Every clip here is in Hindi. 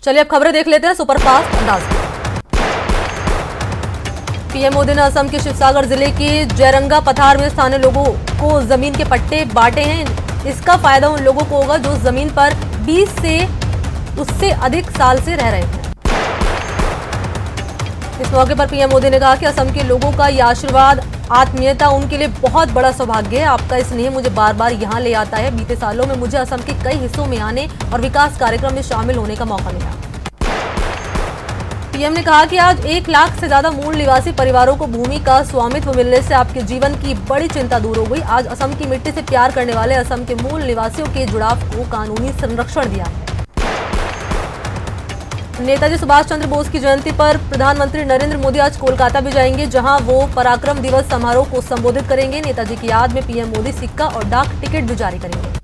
चलिए अब खबरें देख लेते हैं सुपरफास्ट अंदाज में। पीएम मोदी ने असम के शिवसागर जिले के जयरंगा पथार में स्थानीय लोगों को जमीन के पट्टे बांटे हैं। इसका फायदा उन लोगों को होगा जो जमीन पर 20 से उससे अधिक साल से रह रहे हैं। इस मौके पर पीएम मोदी ने कहा कि असम के लोगों का यह आशीर्वाद, आत्मीयता उनके लिए बहुत बड़ा सौभाग्य है। आपका स्नेह मुझे बार बार यहाँ ले आता है। बीते सालों में मुझे असम के कई हिस्सों में आने और विकास कार्यक्रम में शामिल होने का मौका मिला। पीएम ने कहा कि आज 1 लाख से ज्यादा मूल निवासी परिवारों को भूमि का स्वामित्व मिलने से आपके जीवन की बड़ी चिंता दूर हो गई। आज असम की मिट्टी से प्यार करने वाले असम के मूल निवासियों के जुड़ाव को कानूनी संरक्षण दिया है। नेताजी सुभाष चंद्र बोस की जयंती पर प्रधानमंत्री नरेंद्र मोदी आज कोलकाता भी जाएंगे, जहां वो पराक्रम दिवस समारोह को संबोधित करेंगे। नेताजी की याद में पीएम मोदी सिक्का और डाक टिकट भी जारी करेंगे।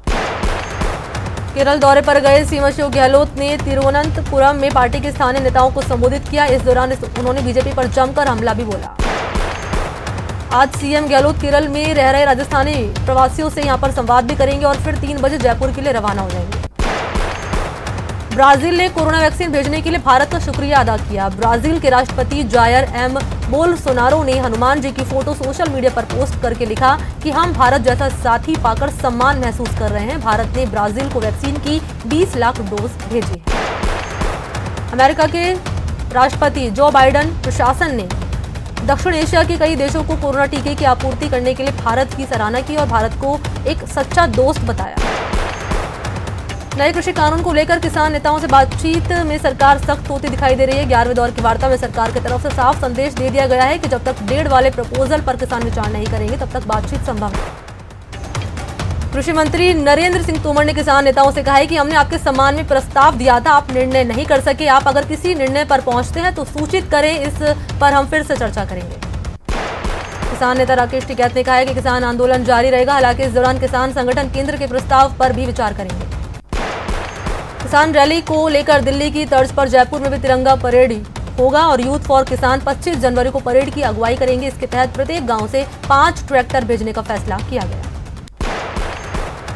केरल दौरे पर गए सीएम अशोक गहलोत ने तिरुवनंतपुरम में पार्टी के स्थानीय नेताओं को संबोधित किया। इस दौरान उन्होंने बीजेपी पर जमकर हमला भी बोला। आज सीएम गहलोत केरल में रह रहे राजस्थानी प्रवासियों से यहां पर संवाद भी करेंगे और फिर 3 बजे जयपुर के लिए रवाना हो जाएंगे। ब्राजील ने कोरोना वैक्सीन भेजने के लिए भारत का शुक्रिया अदा किया। ब्राजील के राष्ट्रपति जायर एम बोल्सोनारो ने हनुमान जी की फोटो सोशल मीडिया पर पोस्ट करके लिखा कि हम भारत जैसा साथी पाकर सम्मान महसूस कर रहे हैं। भारत ने ब्राजील को वैक्सीन की 20 लाख डोज भेजी है। अमेरिका के राष्ट्रपति जो बाइडेन प्रशासन ने दक्षिण एशिया के कई देशों को कोरोना टीके की आपूर्ति करने के लिए भारत की सराहना की और भारत को एक सच्चा दोस्त बताया। नए कृषि कानून को लेकर किसान नेताओं से बातचीत में सरकार सख्त होती दिखाई दे रही है। 11वें दौर की वार्ता में सरकार की तरफ से साफ संदेश दे दिया गया है कि जब तक 1.5 वाले प्रपोजल पर किसान विचार नहीं करेंगे तब तक बातचीत संभव है। कृषि मंत्री नरेंद्र सिंह तोमर ने किसान नेताओं से कहा है कि हमने आपके सम्मान में प्रस्ताव दिया था, आप निर्णय नहीं कर सके। आप अगर किसी निर्णय पर पहुंचते हैं तो सूचित करें, इस पर हम फिर से चर्चा करेंगे। किसान नेता राकेश टिकैत ने कहा है कि किसान आंदोलन जारी रहेगा। हालांकि इस दौरान किसान संगठन केंद्र के प्रस्ताव पर भी विचार करेंगे। किसान रैली को लेकर दिल्ली की तर्ज पर जयपुर में भी तिरंगा परेड होगा और यूथ फॉर किसान 25 जनवरी को परेड की अगुवाई करेंगे। इसके तहत प्रत्येक गांव से 5 ट्रैक्टर भेजने का फैसला किया गया।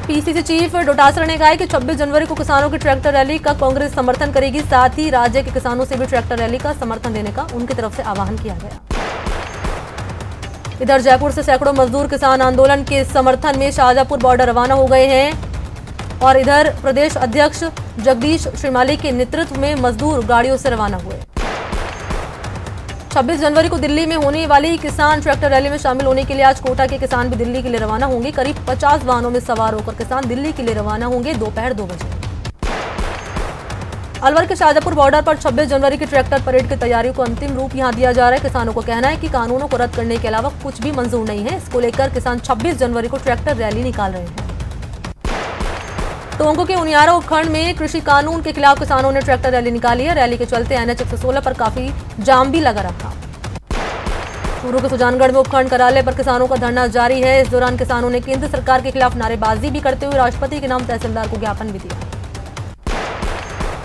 पीसीसी चीफ डोटासरा ने कहा है कि 26 जनवरी को किसानों की ट्रैक्टर रैली का कांग्रेस समर्थन करेगी। साथ ही राज्य के किसानों से भी ट्रैक्टर रैली का समर्थन देने का उनकी तरफ से आह्वान किया गया। इधर जयपुर से सैकड़ों मजदूर किसान आंदोलन के समर्थन में शाहजहांपुर बॉर्डर रवाना हो गए हैं और इधर प्रदेश अध्यक्ष जगदीश श्रीमाली के नेतृत्व में मजदूर गाड़ियों से रवाना हुए। 26 जनवरी को दिल्ली में होने वाली किसान ट्रैक्टर रैली में शामिल होने के लिए आज कोटा के किसान भी दिल्ली के लिए रवाना होंगे। करीब 50 वाहनों में सवार होकर किसान दिल्ली के लिए रवाना होंगे दोपहर 2 बजे। अलवर के शाहजहांपुर बॉर्डर पर 26 जनवरी की ट्रैक्टर परेड की तैयारियों को अंतिम रूप यहां दिया जा रहा है। किसानों को कहना है कि कानूनों को रद्द करने के अलावा कुछ भी मंजूर नहीं है। इसको लेकर किसान 26 जनवरी को ट्रैक्टर रैली निकाल रहे हैं। टोंक के उनियारा उपखंड में कृषि कानून के खिलाफ किसानों ने ट्रैक्टर रैली निकाली है। रैली के चलते NH 116 पर काफी जाम भी लगा रखा। चूरू के सुजानगढ़ में उपखंड कार्यालय पर किसानों का धरना जारी है। इस दौरान किसानों ने केंद्र सरकार के खिलाफ नारेबाजी भी करते हुए राष्ट्रपति के नाम तहसीलदार को ज्ञापन भी दिया।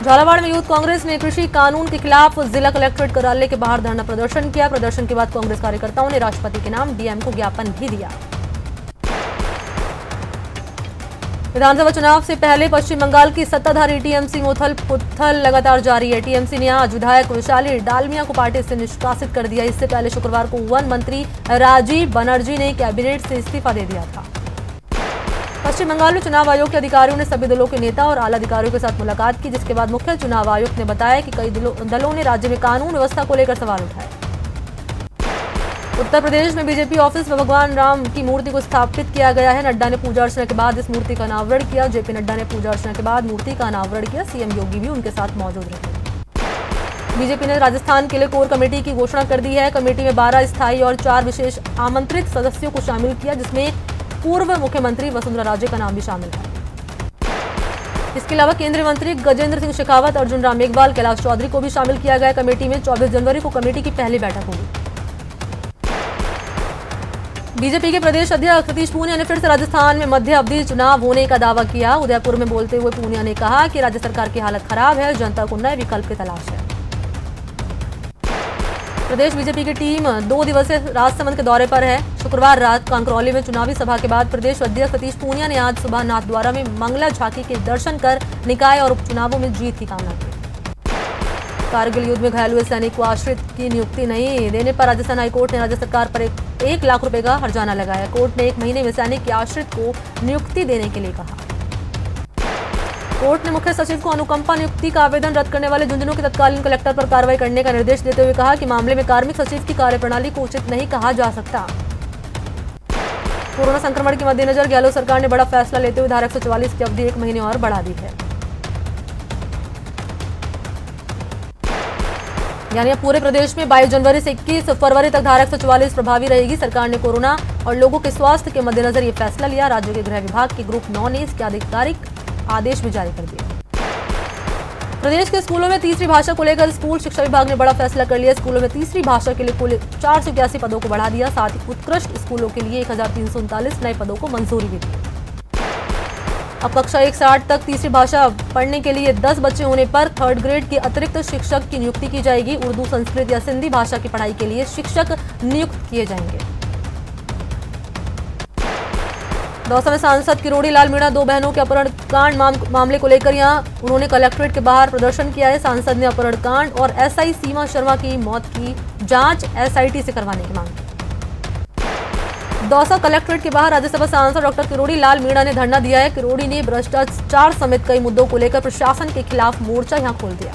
झालावाड़ में यूथ कांग्रेस ने कृषि कानून के खिलाफ जिला कलेक्ट्रेट कार्यालय के बाहर धरना प्रदर्शन किया। प्रदर्शन के बाद कांग्रेस कार्यकर्ताओं ने राष्ट्रपति के नाम DM को ज्ञापन भी दिया। विधानसभा चुनाव से पहले पश्चिम बंगाल की सत्ताधारी टीएमसी में उथल-पुथल लगातार जारी है। टीएमसी ने आज विधायक वैशाली डालमिया को पार्टी से निष्कासित कर दिया। इससे पहले शुक्रवार को वन मंत्री राजीव बनर्जी ने कैबिनेट से इस्तीफा दे दिया था। पश्चिम बंगाल में चुनाव आयोग के अधिकारियों ने सभी दलों के नेता और आला अधिकारियों के साथ मुलाकात की, जिसके बाद मुख्य चुनाव आयुक्त ने बताया कि कई दलों ने राज्य में कानून व्यवस्था को लेकर सवाल उठाए। उत्तर प्रदेश में बीजेपी ऑफिस में भगवान राम की मूर्ति को स्थापित किया गया है। नड्डा ने पूजा अर्चना के बाद इस मूर्ति का अनावरण किया। जेपी नड्डा ने पूजा अर्चना के बाद मूर्ति का अनावरण किया। सीएम योगी भी उनके साथ मौजूद रहे। बीजेपी ने राजस्थान के लिए कोर कमेटी की घोषणा कर दी है। कमेटी में 12 स्थायी और 4 विशेष आमंत्रित सदस्यों को शामिल किया, जिसमें पूर्व मुख्यमंत्री वसुंधरा राजे का नाम भी शामिल है। इसके अलावा केंद्रीय मंत्री गजेंद्र सिंह शेखावत, अर्जुन राम मेघवाल, कैलाश चौधरी को भी शामिल किया गया। कमेटी में 24 जनवरी को कमेटी की पहली बैठक होगी। बीजेपी के प्रदेश अध्यक्ष सतीश पूनिया ने फिर से राजस्थान में मध्य अवधि चुनाव होने का दावा किया। उदयपुर में बोलते हुए पूनिया ने कहा कि राज्य सरकार की हालत खराब है, जनता को नए विकल्प की तलाश है। प्रदेश बीजेपी की टीम 2 दिवसीय राजसमंद के दौरे पर है। शुक्रवार रात कांकरौली में चुनावी सभा के बाद प्रदेश अध्यक्ष सतीश पूनिया ने आज सुबह नाथद्वारा में मंगला झांकी के दर्शन कर निकाय और उपचुनावों में जीत की कामना की। कारगिल युद्ध में घायल हुए सैनिक को आश्रित की नियुक्ति नहीं देने पर राजस्थान हाईकोर्ट ने राज्य सरकार पर 1 लाख रुपए का हर्जाना लगाया। कोर्ट ने 1 महीने में सैनिक के आश्रित को नियुक्ति देने के लिए कहा। कोर्ट ने मुख्य सचिव को अनुकंपा नियुक्ति का आवेदन रद्द करने वाले झुंझुनू के तत्कालीन कलेक्टर पर कार्रवाई करने का निर्देश देते हुए कहा कि मामले में कार्मिक सचिव की कार्यप्रणाली को उचित नहीं कहा जा सकता। कोरोना संक्रमण के मद्देनजर गहलोत सरकार ने बड़ा फैसला लेते हुए धारा 144 की अवधि 1 महीने और बढ़ा दी है। यानी अब पूरे प्रदेश में 22 जनवरी से 21 फरवरी तक धारा 144 प्रभावी रहेगी। सरकार ने कोरोना और लोगों के स्वास्थ्य के मद्देनजर ये फैसला लिया। राज्य के गृह विभाग के ग्रुप 9 ने इसके आधिकारिक आदेश भी जारी कर दिए। प्रदेश के स्कूलों में तीसरी भाषा को लेकर स्कूल शिक्षा विभाग ने बड़ा फैसला कर लिया। स्कूलों में तीसरी भाषा के लिए कुल 481 पदों को बढ़ा दिया। साथ ही उत्कृष्ट स्कूलों के लिए 1339 नए पदों को मंजूरी भी दी। अब कक्षा 1 से 8 तक तीसरी भाषा पढ़ने के लिए 10 बच्चे होने पर 3rd ग्रेड के अतिरिक्त शिक्षक की नियुक्ति की जाएगी। उर्दू, संस्कृत या सिंधी भाषा की पढ़ाई के लिए शिक्षक नियुक्त किए जाएंगे। दौसा में सांसद किरोड़ी लाल मीणा 2 बहनों के अपहरण कांड मामले को लेकर यहां उन्होंने कलेक्ट्रेट के बाहर प्रदर्शन किया है। सांसद ने अपहरण कांड और एसआई सीमा शर्मा की मौत की जांच एसआईटी से करवाने की मांग की। दौसा कलेक्ट्रेट के बाहर राज्यसभा सांसद डॉक्टर किरोड़ी लाल मीणा ने धरना दिया है। किरोड़ी ने भ्रष्टाचार समेत कई मुद्दों को लेकर प्रशासन के खिलाफ मोर्चा यहां खोल दिया।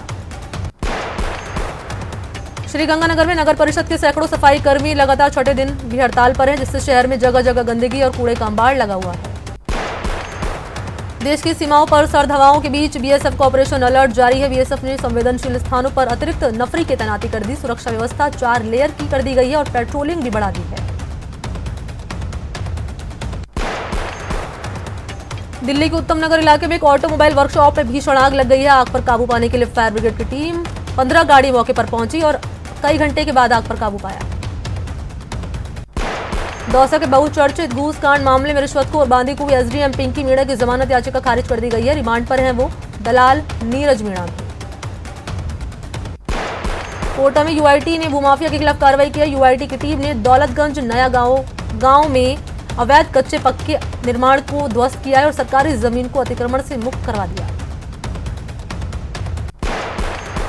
श्रीगंगानगर में नगर परिषद के सैकड़ों सफाई कर्मी लगातार 6ठे दिन भी हड़ताल पर हैं, जिससे शहर में जगह जगह गंदगी और कूड़े का अंबार लगा हुआ है। देश की सीमाओं पर सर्द हवाओं के बीच बीएसएफ का ऑपरेशन अलर्ट जारी है। बीएसएफ ने संवेदनशील स्थानों पर अतिरिक्त नफरी की तैनाती कर दी। सुरक्षा व्यवस्था 4 लेयर की कर दी गई है और पेट्रोलिंग भी बढ़ा दी है। दिल्ली के उत्तम नगर इलाके में एक ऑटोमोबाइल वर्कशॉप में भीषण आग लग गई है। आग पर काबू पाने के लिए फायर ब्रिगेड की टीम 15 गाड़ी मौके पर पहुंची और कई घंटे के बाद आग पर काबू पाया। दौसा के बहुचर्चित घूस कांड मामले में रिश्वतखोर बांदीकुई एसडीएम पिंकी मीणा की जमानत याचिका खारिज कर दी गई है। रिमांड पर हैं वो दलाल नीरज मीणा भी। कोटा में यूआईटी ने भूमाफिया के खिलाफ कार्रवाई की। यूआईटी की टीम ने दौलतगंज नया गांव में अवैध कच्चे पक्के निर्माण को ध्वस्त किया है और सरकारी जमीन को अतिक्रमण से मुक्त करवा दिया।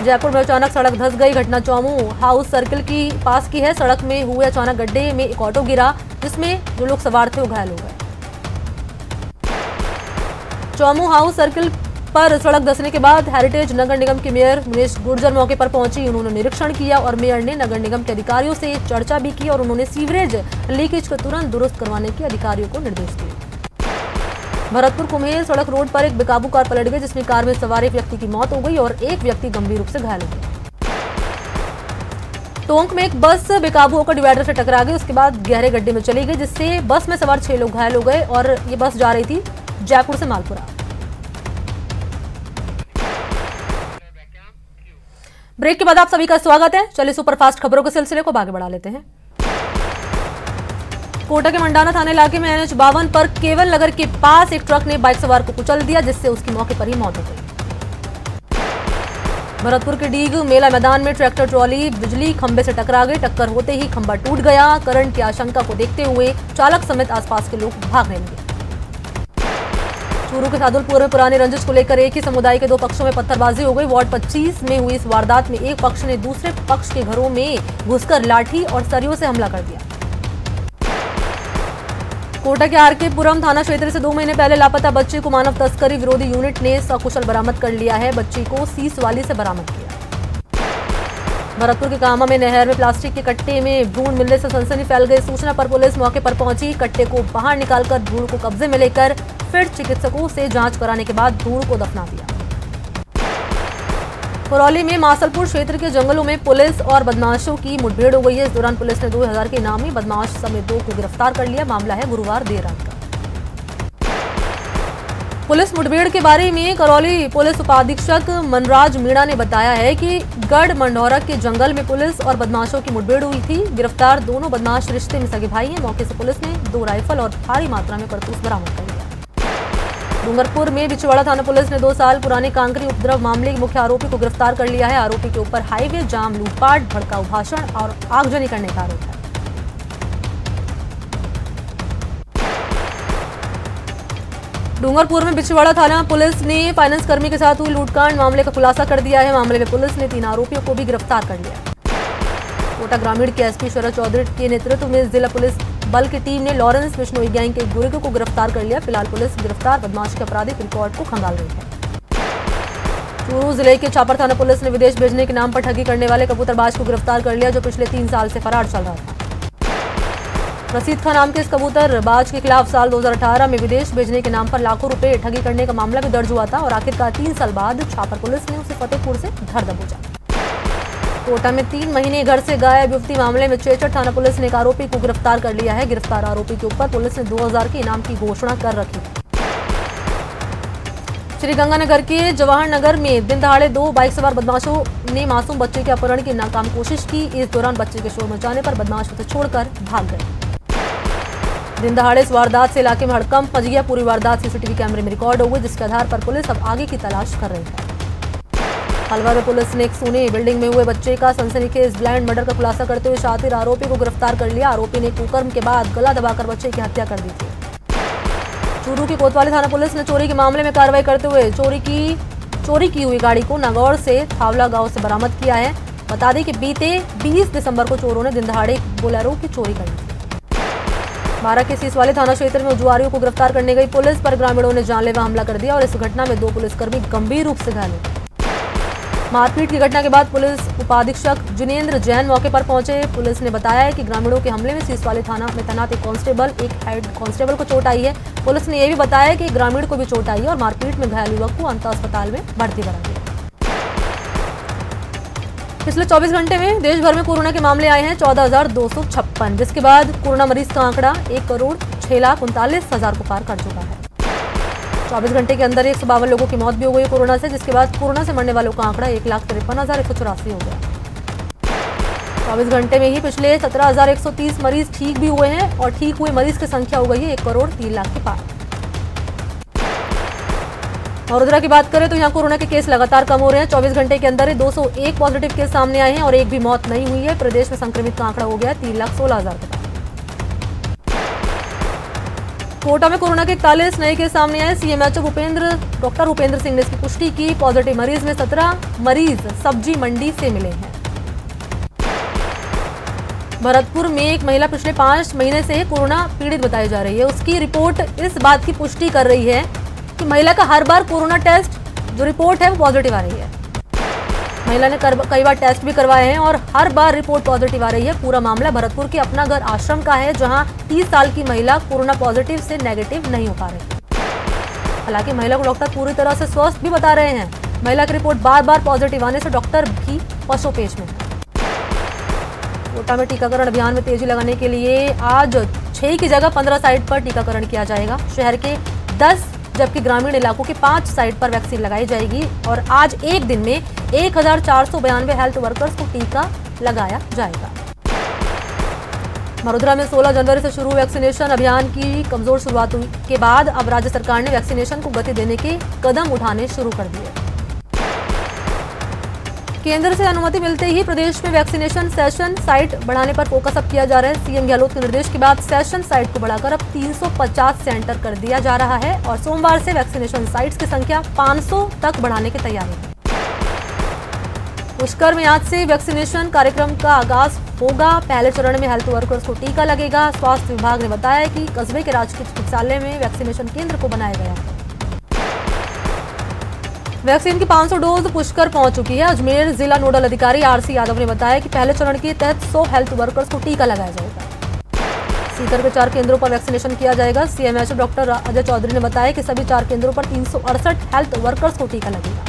जयपुर में अचानक सड़क धंस गई। घटना चौमू हाउस सर्किल की पास की है। सड़क में हुए अचानक गड्ढे में एक ऑटो गिरा, जिसमें जो लोग सवार थे वो घायल हो गए। चौमू हाउस सर्किल पर सड़क धंसने के बाद हेरिटेज नगर निगम के मेयर मुनेश गुर्जर मौके पर पहुंची। उन्होंने निरीक्षण किया और मेयर ने नगर निगम के अधिकारियों से चर्चा भी की और उन्होंने सीवरेज लीकेज को तुरंत दुरुस्त करवाने के अधिकारियों को निर्देश दिए। भरतपुर कुम्हेर सड़क रोड पर एक बेकाबू कार पलट गई, जिसमें कार में सवार एक व्यक्ति की मौत हो गई और एक व्यक्ति गंभीर रूप से घायल हो गया। टोंक में एक बस बेकाबू होकर डिवाइडर से टकरा गई, उसके बाद गहरे गड्ढे में चली गई, जिससे बस में सवार 6 लोग घायल हो गए और ये बस जा रही थी जयपुर से मालपुरा। ब्रेक के बाद आप सभी का स्वागत है। चलिए सुपरफास्ट खबरों के सिलसिले को आगे बढ़ा लेते हैं। कोटा के मंडाना थाना इलाके में NH 52 पर केवल नगर के पास एक ट्रक ने बाइक सवार को कुचल दिया, जिससे उसकी मौके पर ही मौत हो गई। भरतपुर के डीग मेला मैदान में ट्रैक्टर ट्रॉली बिजली खंभे से टकरा गई। टक्कर होते ही खंभा टूट गया। करंट की आशंका को देखते हुए चालक समेत आसपास के लोग भागने लगे। चूरू के सादुलपुर में पुराने रंजिश को लेकर एक ही समुदाय के 2 पक्षों में पत्थरबाजी हो गई। वार्ड 25 में हुई इस वारदात में एक पक्ष ने दूसरे पक्ष के घरों में घुसकर लाठी और सरियों से हमला कर दिया। कोटा के आरके पुरम थाना क्षेत्र से 2 महीने पहले लापता बच्चे को मानव तस्करी विरोधी यूनिट ने सकुशल बरामद कर लिया है। बच्ची को सीसवाली से बरामद किया। भरतपुर के कामा में नहर में प्लास्टिक के कट्टे में भ्रूण मिलने से सनसनी फैल गई। सूचना पर पुलिस मौके पर पहुंची। कट्टे को बाहर निकालकर भ्रूण को कब्जे में लेकर फिर चिकित्सकों से जांच कराने के बाद भ्रूण को दफना दिया। करौली में मासलपुर क्षेत्र के जंगलों में पुलिस और बदमाशों की मुठभेड़ हो गई है। इस दौरान पुलिस ने 2000 के इनामी बदमाश समेत 2 को गिरफ्तार कर लिया। मामला है गुरुवार देर रात का। पुलिस मुठभेड़ के बारे में करौली पुलिस उपाधीक्षक मनराज मीणा ने बताया है कि गढ़ मंढौरा के जंगल में पुलिस और बदमाशों की मुठभेड़ हुई थी। गिरफ्तार दोनों बदमाश रिश्ते में सगे भाई हैं। मौके से पुलिस ने 2 राइफल और भारी मात्रा में कारतूस बरामद कर लिया। डूंगरपुर में बिछवाड़ा थाना पुलिस ने 2 साल पुराने कांकरी उपद्रव मामले के मुख्य आरोपी को गिरफ्तार कर लिया है। आरोपी के ऊपर हाईवे जाम, लूटपाट, भड़काऊ भाषण और आगजनी करने का आरोप है। डूंगरपुर में बिछवाड़ा थाना पुलिस ने फाइनेंस कर्मी के साथ हुई लूटकांड मामले का खुलासा कर दिया है। मामले में पुलिस ने 3 आरोपियों को भी गिरफ्तार कर लिया। कोटा ग्रामीण के एसपी शरद चौधरी के नेतृत्व में जिला पुलिस बल की टीम ने लॉरेंस बिश्नोई गैंग के गुर्गे को गिरफ्तार कर लिया। फिलहाल पुलिस गिरफ्तार बदमाश के आपराधिक रिकॉर्ड को खंगाल रही है। चूरू जिले के छापर थाना पुलिस ने विदेश भेजने के नाम पर ठगी करने वाले कबूतरबाज को गिरफ्तार कर लिया, जो पिछले 3 साल से फरार चल रहा था। रशीद खान नाम के इस कबूतरबाज के खिलाफ साल 2018 में विदेश भेजने के नाम पर लाखों रुपए ठगी करने का मामला भी दर्ज हुआ था और आखिरकार 3 साल बाद छापर पुलिस ने उसे फतेहपुर से धर दबोचा। कोटा में 3 महीने घर से गायब युवती मामले में चेचट थाना पुलिस ने एक आरोपी को गिरफ्तार कर लिया है। गिरफ्तार आरोपी के ऊपर पुलिस ने 2000 के इनाम की घोषणा कर रखी है। श्रीगंगानगर के जवाहर नगर में दिन दहाड़े 2 बाइक सवार बदमाशों ने मासूम बच्चे के अपहरण की नाकाम कोशिश की। इस दौरान बच्चे के शोर मचाने पर बदमाश उसे छोड़कर भाग गए। दिन दहाड़े इस वारदात से इलाके में हड़कंप मच गया। पूरी वारदात सीसीटीवी कैमरे में रिकॉर्ड हो गई, जिसके आधार पर पुलिस अब आगे की तलाश कर रही है। अलवर में पुलिस ने एक सोने बिल्डिंग में हुए बच्चे का सनसनीखेज ब्लाइंड मर्डर का खुलासा करते हुए शातिर आरोपी को गिरफ्तार कर लिया। आरोपी ने कुकर्म के बाद गला दबाकर बच्चे की हत्या कर दी थी। चूरू की कोतवाली थाना पुलिस ने चोरी के मामले में कार्रवाई करते हुए चोरी की हुई गाड़ी को नागौर से थावला गांव से बरामद किया है। बता दें कि बीते 20 दिसंबर को चोरों ने दिन दहाड़े बोलेरो की चोरी कर ली। बारा के सीसवाली थाना क्षेत्र में उजुआरियों को गिरफ्तार करने गई पुलिस पर ग्रामीणों ने जानलेवा हमला कर दिया और इस घटना में 2 पुलिसकर्मी गंभीर रूप से घायल हुए। मारपीट की घटना के बाद पुलिस उपाधीक्षक जिनेंद्र जैन मौके पर पहुंचे। पुलिस ने बताया है कि ग्रामीणों के हमले में सीसवाली थाना में तैनात एक हेड कांस्टेबल को चोट आई है। पुलिस ने यह भी बताया कि ग्रामीण को भी चोट आई है और मारपीट में घायल युवक को अंतर अस्पताल में भर्ती करा दिया। पिछले 24 घंटे में देश भर में कोरोना के मामले आए हैं 14,256, जिसके बाद कोरोना मरीज का आंकड़ा 1,06,39,000 को पार कर चुका है। 24 घंटे के अंदर 152 लोगों की मौत भी हो गई कोरोना से, जिसके बाद कोरोना से मरने वालों का आंकड़ा 1,53,184 हो गया। 24 घंटे में ही पिछले 17,130 मरीज ठीक भी हुए हैं और ठीक हुए मरीज की संख्या हो गई है 1,03,00,000 के पार। वडोदरा की बात करें तो यहाँ कोरोना के केस लगातार कम हो रहे हैं। 24 घंटे के अंदर 201 पॉजिटिव केस सामने आए हैं और एक भी मौत नहीं हुई है। प्रदेश में संक्रमित का आंकड़ा हो गया 3,16,000 के पार। कोटा में कोरोना के 41 नए केस सामने आए। सीएमएचओ डॉक्टर भूपेंद्र सिंह ने इसकी पुष्टि की। पॉजिटिव मरीज में 17 मरीज सब्जी मंडी से मिले हैं। भरतपुर में एक महिला पिछले 5 महीने से कोरोना पीड़ित बताई जा रही है। उसकी रिपोर्ट इस बात की पुष्टि कर रही है कि महिला का हर बार कोरोना टेस्ट जो रिपोर्ट है वो पॉजिटिव आ रही है। महिला ने कई बार टेस्ट भी करवाए हैं और हर बार रिपोर्ट पॉजिटिव आ रही है। पूरा मामला भरतपुर के अपना घर आश्रम का है, जहां 30 साल की महिला कोरोना पॉजिटिव से नेगेटिव नहीं हो पा रही। हालांकि महिला को डॉक्टर पूरी तरह से स्वस्थ भी बता रहे हैं। महिला की रिपोर्ट बार बार पॉजिटिव आने से डॉक्टर भी पशोपेश में है। कोटा में टीकाकरण अभियान में तेजी लगाने के लिए आज 6 की जगह 15 साइट पर टीकाकरण किया जाएगा। शहर के 10 जबकि ग्रामीण इलाकों की 5 साइट पर वैक्सीन लगाई जाएगी और आज एक दिन में 1,492 हेल्थ वर्कर्स को टीका लगाया जाएगा। वडोदरा में 16 जनवरी से शुरू वैक्सीनेशन अभियान की कमजोर शुरुआत के बाद अब राज्य सरकार ने वैक्सीनेशन को गति देने के कदम उठाने शुरू कर दिए। केंद्र से अनुमति मिलते ही प्रदेश में वैक्सीनेशन सेशन साइट बढ़ाने पर फोकस अब किया जा रहा है। सीएम गहलोत के निर्देश के बाद सेशन साइट को बढ़ाकर अब 350 सेंटर कर दिया जा रहा है और सोमवार से वैक्सीनेशन साइट्स की संख्या 500 तक बढ़ाने की तैयारी है। पुष्कर में आज से वैक्सीनेशन कार्यक्रम का आगाज होगा। पहले चरण में हेल्थ वर्कर्स को टीका लगेगा। स्वास्थ्य विभाग ने बताया कि कस्बे के राजकीय चिकित्सालय में वैक्सीनेशन केंद्र को बनाया गया है। वैक्सीन की 500 डोज पुष्कर पहुंच चुकी है। अजमेर जिला नोडल अधिकारी आरसी यादव ने बताया कि पहले चरण के तहत 100 हेल्थ वर्कर्स को टीका लगाया जाएगा। सीकर के 4 केंद्रों पर वैक्सीनेशन किया जाएगा। सीएमएचओ डॉक्टर अजय चौधरी ने बताया कि सभी 4 केंद्रों पर 368 हेल्थ वर्कर्स को टीका लगेगा।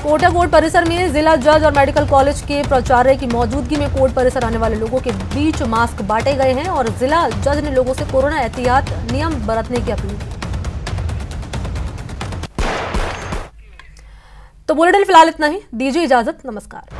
कोटा कोर्ट परिसर में जिला जज और मेडिकल कॉलेज के प्राचार्य की मौजूदगी में कोर्ट परिसर आने वाले लोगों के बीच मास्क बांटे गए हैं और जिला जज ने लोगों से कोरोना एहतियात नियम बरतने की अपील की। तो बुलेटिन फिलहाल इतना ही। दीजिए इजाजत, नमस्कार।